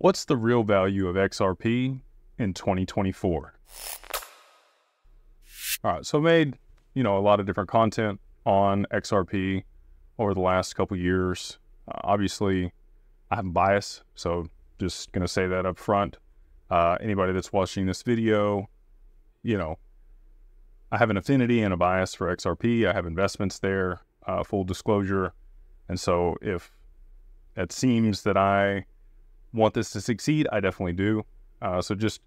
What's the real value of XRP in 2024? All right, so I made, a lot of different content on XRP over the last couple years. Obviously, I have a bias, so just going to say that up front. Anybody that's watching this video, I have an affinity and a bias for XRP. I have investments there, full disclosure. And so if it seems that I want this to succeed, I definitely do. So just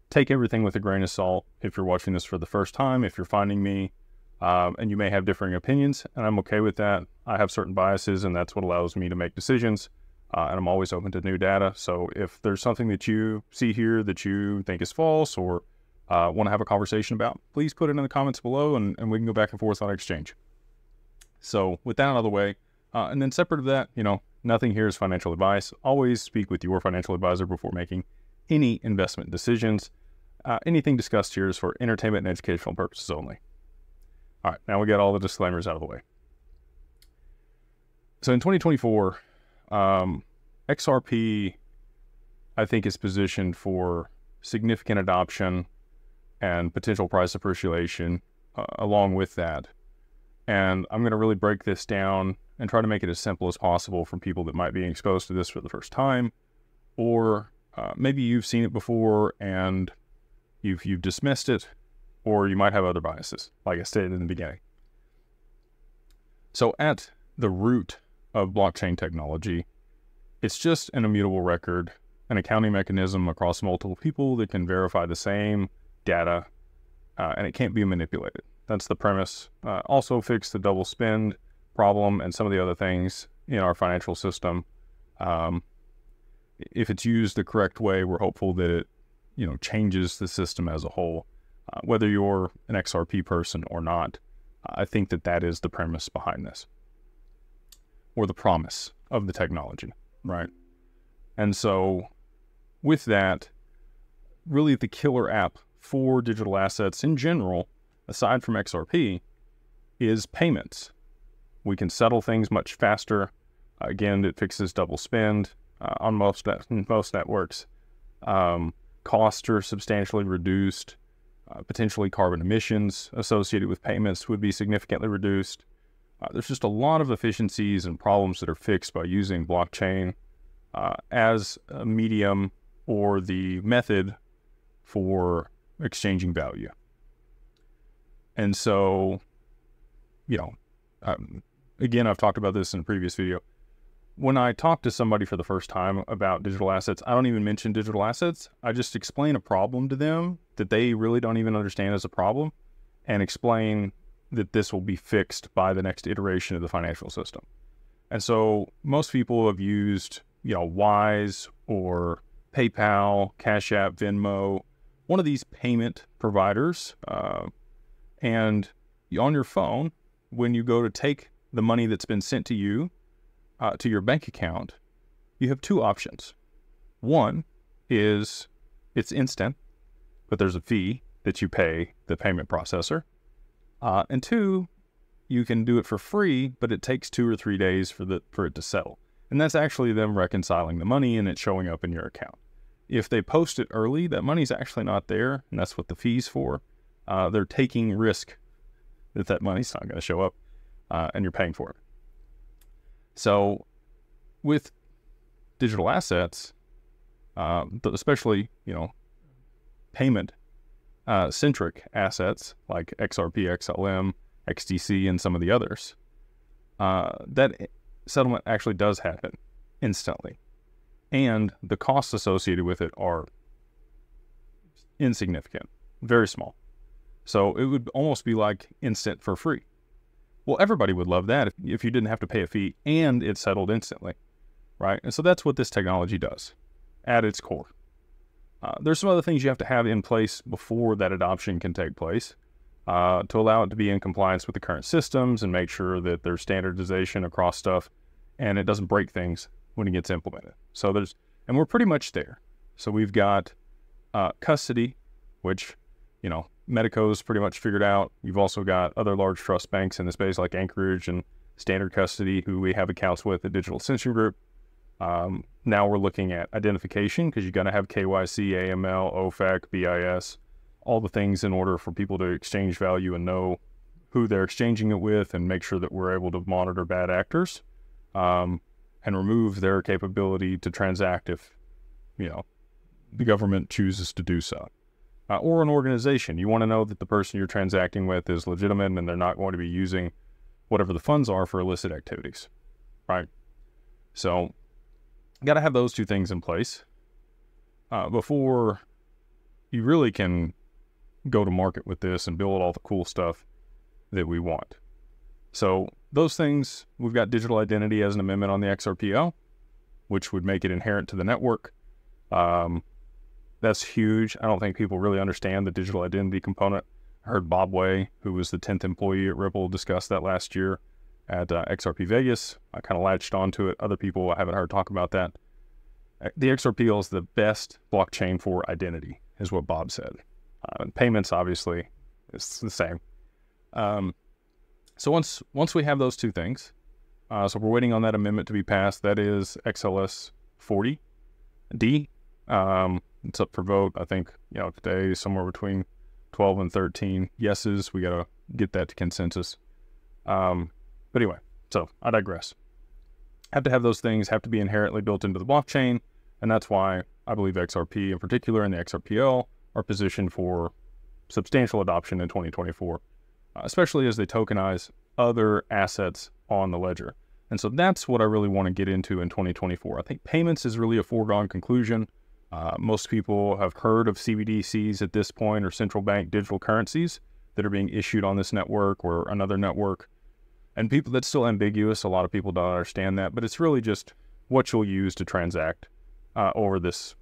take everything with a grain of salt if you're watching this for the first time, if you're finding me, and you may have differing opinions, and I'm okay with that. I have certain biases, and that's what allows me to make decisions, and I'm always open to new data. So if there's something that you see here that you think is false or want to have a conversation about, please put it in the comments below, and we can go back and forth on exchange. So with that out of the way, and then separate of that, nothing here is financial advice. Always speak with your financial advisor before making any investment decisions. Anything discussed here is for entertainment and educational purposes only. All right, now we got all the disclaimers out of the way. So in 2024, XRP, I think, is positioned for significant adoption and potential price appreciation along with that. And I'm going to really break this down and try to make it as simple as possible for people that might be exposed to this for the first time, or maybe you've seen it before and you've dismissed it, or you might have other biases, like I stated in the beginning. So at the root of blockchain technology, it's just an immutable record, an accounting mechanism across multiple people that can verify the same data, and it can't be manipulated. That's the premise. Also fix the double spend problem and some of the other things in our financial system. If it's used the correct way, we're hopeful that it, changes the system as a whole. Whether you're an XRP person or not, I think that is the premise behind this, or the promise of the technology, right? And so with that, really the killer app for digital assets in general, aside from XRP, is payments. We can settle things much faster. Again, it fixes double spend on most networks. Costs are substantially reduced. Potentially carbon emissions associated with payments would be significantly reduced. There's just a lot of efficiencies and problems that are fixed by using blockchain as a medium or the method for exchanging value. And so, again, I've talked about this in a previous video. When I talk to somebody for the first time about digital assets, I don't even mention digital assets. I just explain a problem to them that they really don't even understand as a problem, and explain that this will be fixed by the next iteration of the financial system. And so most people have used, Wise or PayPal, Cash App, Venmo, one of these payment providers, and on your phone, when you go to take the money that's been sent to you, to your bank account, you have two options. One is it's instant, but there's a fee that you pay the payment processor. And two, you can do it for free, but it takes 2 or 3 days for it to settle. And that's actually them reconciling the money and it showing up in your account. If they post it early, that money's actually not there, and that's what the fee's for. They're taking risk that money's not going to show up, and you're paying for it. So with digital assets, especially, payment centric assets like XRP, XLM, XDC, and some of the others, that settlement actually does happen instantly. And the costs associated with it are insignificant, very small. So it would almost be like instant for free. Well, everybody would love that if you didn't have to pay a fee and it settled instantly, right? And so that's what this technology does at its core. There's some other things you have to have in place before that adoption can take place to allow it to be in compliance with the current systems and make sure that there's standardization across stuff and it doesn't break things when it gets implemented. So and we're pretty much there. So we've got custody, which, Medico's pretty much figured out. You've also got other large trust banks in the space like Anchorage and Standard Custody, who we have accounts with at Digital Ascension Group. Now we're looking at identification, because you got to have KYC, AML, OFAC, BIS, all the things in order for people to exchange value and know who they're exchanging it with, and make sure that we're able to monitor bad actors, and remove their capability to transact if, the government chooses to do so. Or an organization. You want to know that the person you're transacting with is legitimate and they're not going to be using whatever the funds are for illicit activities, right? So, got to have those two things in place before you really can go to market with this and build all the cool stuff that we want. So those things, we've got digital identity as an amendment on the XRPL, which would make it inherent to the network. That's huge. I don't think people really understand the digital identity component. I heard Bob Way, who was the 10th employee at Ripple, discuss that last year at XRP Vegas. I kind of latched onto it. Other people I haven't heard talk about that. The XRPL is the best blockchain for identity, is what Bob said. Payments, obviously, is the same. So once we have those two things, so we're waiting on that amendment to be passed. That is XLS 40D. It's up for vote. I think, today somewhere between 12 and 13 yeses. We got to get that to consensus. But anyway, so I digress. Have to have those things, have to be inherently built into the blockchain. And that's why I believe XRP in particular and the XRPL are positioned for substantial adoption in 2024, especially as they tokenize other assets on the ledger. And so that's what I really want to get into in 2024. I think payments is really a foregone conclusion. Most people have heard of CBDCs at this point, or central bank digital currencies that are being issued on this network or another network. And people, that's still ambiguous. A lot of people don't understand that, but it's really just what you'll use to transact over this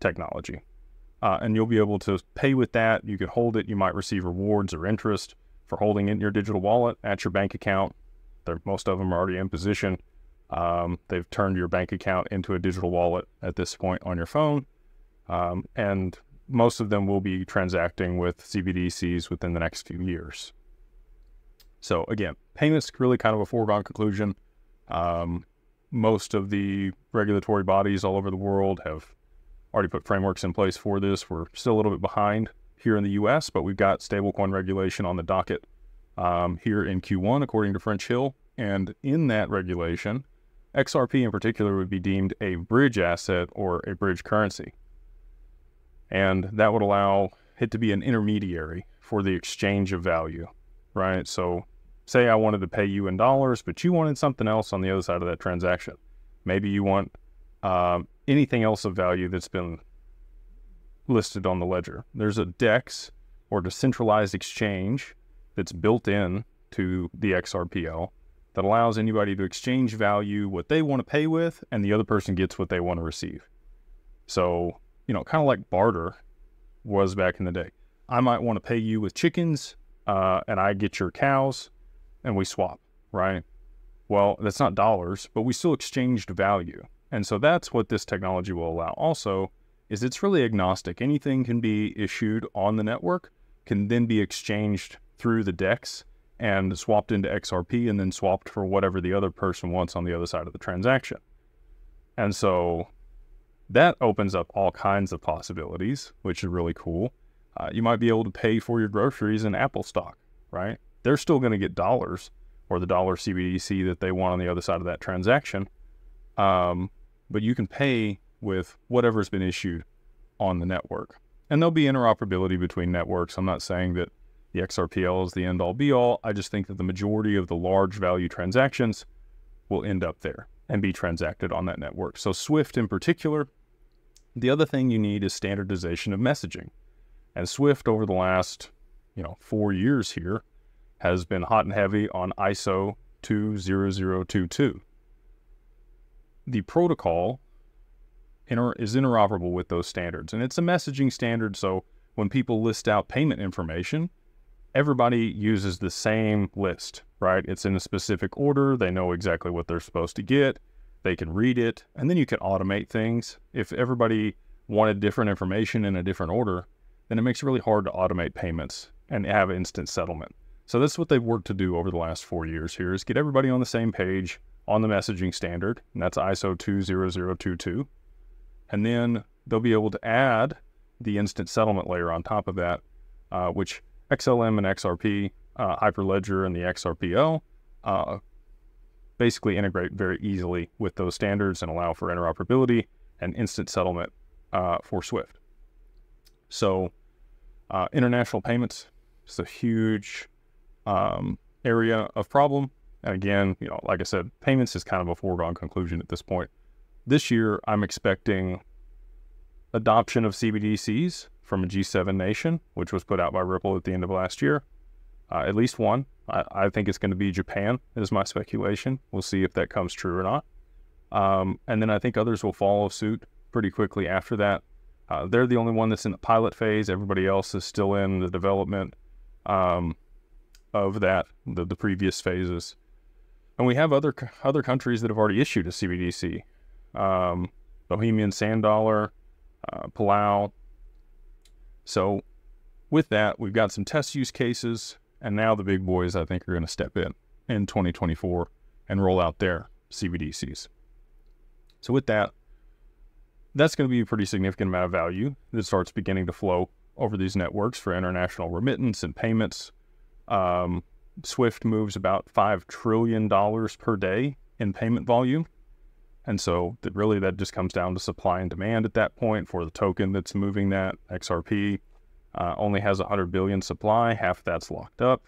technology. And you'll be able to pay with that. You can hold it. You might receive rewards or interest for holding it in your digital wallet at your bank account. Most of them are already in position. They've turned your bank account into a digital wallet at this point on your phone. And most of them will be transacting with CBDCs within the next few years. So again, payments really kind of a foregone conclusion. Most of the regulatory bodies all over the world have already put frameworks in place for this. We're still a little bit behind here in the US, but we've got stablecoin regulation on the docket here in Q1, according to French Hill. And in that regulation, XRP in particular would be deemed a bridge asset or a bridge currency. And that would allow it to be an intermediary for the exchange of value, right? So say I wanted to pay you in dollars, but you wanted something else on the other side of that transaction. Maybe you want anything else of value that's been listed on the ledger. There's a DEX, or decentralized exchange, that's built in to the XRPL that allows anybody to exchange value, what they want to pay with, and the other person gets what they want to receive. So, kind of like barter was back in the day. I might want to pay you with chickens, and I get your cows, and we swap, right? Well, that's not dollars, but we still exchanged value. And so that's what this technology will allow also, is it's really agnostic. Anything can be issued on the network, can then be exchanged through the DEX and swapped into XRP, and then swapped for whatever the other person wants on the other side of the transaction. And so that opens up all kinds of possibilities, which is really cool. You might be able to pay for your groceries in Apple stock, right? They're still going to get dollars, or the dollar CBDC that they want on the other side of that transaction. But you can pay with whatever's been issued on the network. And there'll be interoperability between networks. I'm not saying that the XRPL is the end-all be-all. I just think that the majority of the large value transactions will end up there and be transacted on that network. So Swift in particular. The other thing you need is standardization of messaging. And Swift over the last 4 years here has been hot and heavy on ISO 20022. The protocol is interoperable with those standards, and it's a messaging standard. So when people list out payment information, everybody uses the same list, right? It's in a specific order. They know exactly what they're supposed to get. They can read it, and then you can automate things. If everybody wanted different information in a different order, then it makes it really hard to automate payments and have instant settlement. So that's what they've worked to do over the last 4 years here, is get everybody on the same page, on the messaging standard, and that's ISO 20022. And then they'll be able to add the instant settlement layer on top of that, which XLM and XRP, Hyperledger and the XRPL, basically integrate very easily with those standards and allow for interoperability and instant settlement for SWIFT. So international payments is a huge area of problem. And again, like I said, payments is kind of a foregone conclusion at this point. This year, I'm expecting adoption of CBDCs from a G7 nation, which was put out by Ripple at the end of last year. At least one. I think it's going to be Japan, is my speculation. We'll see if that comes true or not. And then I think others will follow suit pretty quickly after that. They're the only one that's in the pilot phase. Everybody else is still in the development of that, the previous phases. And we have other countries that have already issued a CBDC. Bohemian Sand Dollar, Palau. So with that, we've got some test use cases, and now the big boys, I think, are going to step in 2024 and roll out their CBDCs. So with that, that's going to be a pretty significant amount of value that starts beginning to flow over these networks for international remittance and payments. SWIFT moves about $5 trillion per day in payment volume. And so really that just comes down to supply and demand at that point for the token that's moving that. XRP only has 100 billion supply, half of that's locked up.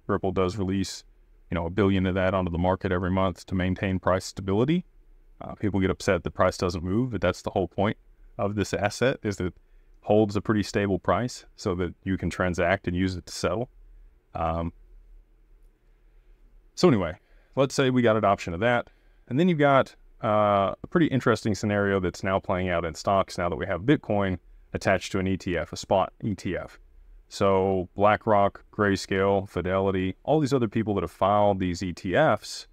Ripple does release, a billion of that onto the market every month to maintain price stability. People get upset the price doesn't move, but that's the whole point of this asset, is that it holds a pretty stable price so that you can transact and use it to settle. So anyway, let's say we got adoption of that. And then you've got a pretty interesting scenario that's now playing out in stocks now that we have Bitcoin attached to an ETF, a spot ETF. So BlackRock, Grayscale, Fidelity, all these other people that have filed these ETFs,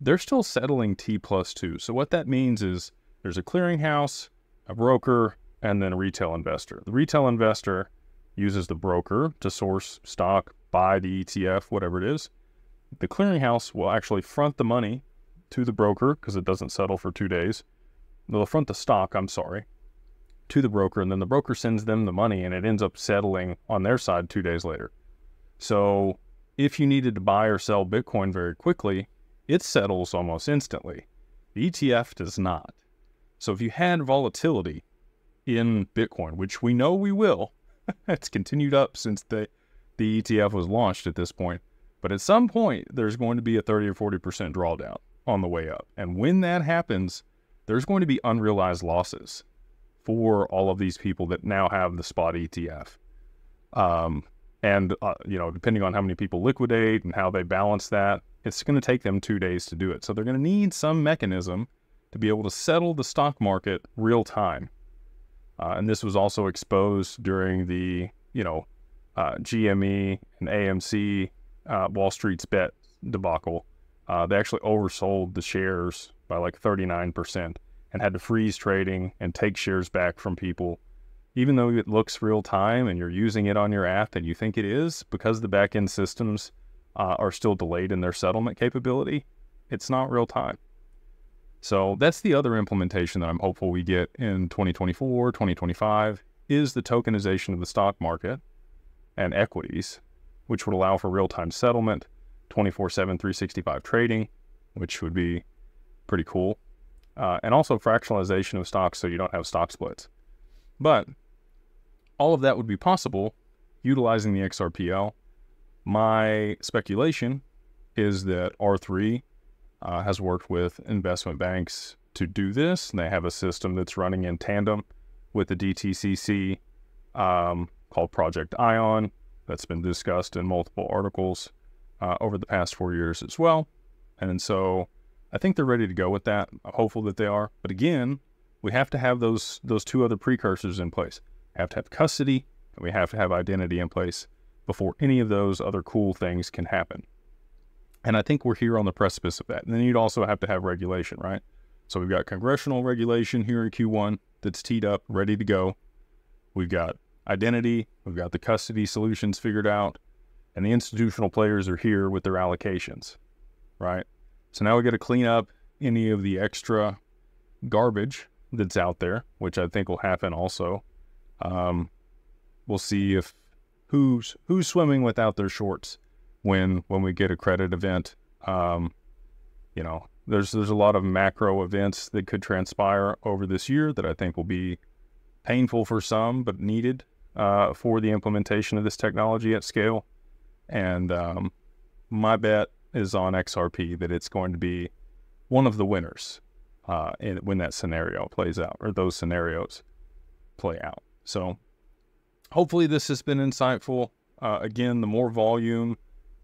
they're still settling T+2. So what that means is there's a clearinghouse, a broker, and then a retail investor. The retail investor uses the broker to source stock, buy the ETF, whatever it is. The clearinghouse will actually front the money to the broker because it doesn't settle for 2 days. They'll front the stock, to the broker, and then the broker sends them the money and it ends up settling on their side 2 days later. So if you needed to buy or sell Bitcoin very quickly, it settles almost instantly. The ETF does not. So if you had volatility in Bitcoin, which we know we will, it's continued up since the ETF was launched at this point, but at some point there's going to be a 30 or 40% drawdown on the way up. And when that happens, there's going to be unrealized losses for all of these people that now have the spot ETF. Depending on how many people liquidate and how they balance that, it's going to take them 2 days to do it. So they're going to need some mechanism to be able to settle the stock market real time. And this was also exposed during the, GME and AMC Wall Street's bet debacle. They actually oversold the shares by like 39% and had to freeze trading and take shares back from people. Even though it looks real time and you're using it on your app and you think it is, because the back-end systems are still delayed in their settlement capability, it's not real time. So that's the other implementation that I'm hopeful we get in 2024, 2025, is the tokenization of the stock market and equities, which would allow for real-time settlement, 24/7, 365 trading, which would be pretty cool. And also fractionalization of stocks so you don't have stock splits. But all of that would be possible utilizing the XRPL. My speculation is that R3 has worked with investment banks to do this. And they have a system that's running in tandem with the DTCC called Project Ion that's been discussed in multiple articles over the past 4 years as well. And so I think they're ready to go with that. I'm hopeful that they are. But again, we have to have those two other precursors in place. We have to have custody, and we have to have identity in place before any of those other cool things can happen. And I think we're here on the precipice of that. And then you'd also have to have regulation, right? So we've got congressional regulation here in Q1 that's teed up, ready to go. We've got identity, we've got the custody solutions figured out, and the institutional players are here with their allocations. right? So now we got to clean up any of the extra garbage that's out there, which I think will happen also. We'll see if who's swimming without their shorts when we get a credit event. You know, there's a lot of macro events that could transpire over this year that I think will be painful for some, but needed for the implementation of this technology at scale. And my bet is on XRP that it's going to be one of the winners when that scenario plays out, or those scenarios play out. So hopefully this has been insightful. Again, the more volume,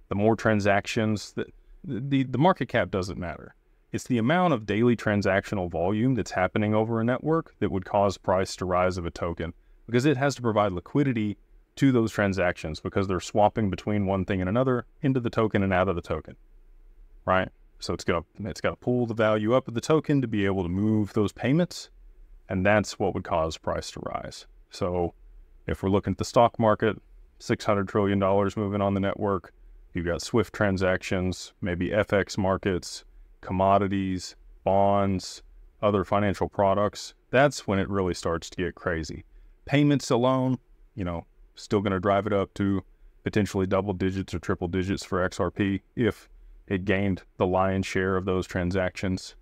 the more transactions, that the market cap doesn't matter. It's the amount of daily transactional volume that's happening over a network that would cause price to rise of a token, because it has to provide liquidity to those transactions because they're swapping between one thing and another into the token and out of the token, right? So it's got to pull the value up of the token to be able to move those payments, and that's what would cause price to rise. So if we're looking at the stock market, $600 trillion moving on the network, you've got SWIFT transactions, maybe FX markets, commodities, bonds, other financial products. That's when it really starts to get crazy. Payments alone, you know, still going to drive it up to potentially double digits or triple digits for XRP if it gained the lion's share of those transactions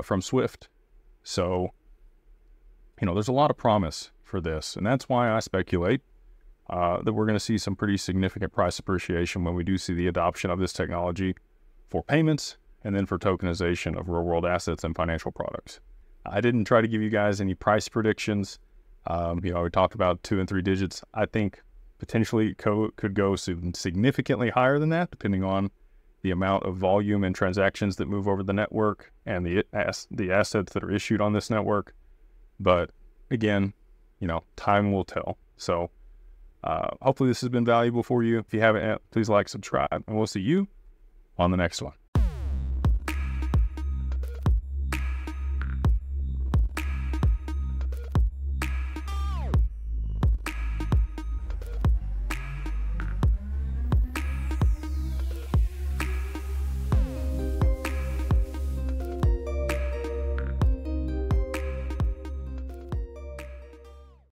from SWIFT. So, you know, there's a lot of promise for this, and that's why I speculate that we're going to see some pretty significant price appreciation when we do see the adoption of this technology for payments and then for tokenization of real-world assets and financial products. I didn't try to give you guys any price predictions. You know, we talked about 2 and 3 digits. I think potentially could go significantly higher than that, depending on the amount of volume and transactions that move over the network and the assets that are issued on this network. But again, you know, time will tell. So hopefully this has been valuable for you. If you haven't, please like, subscribe, and we'll see you on the next one.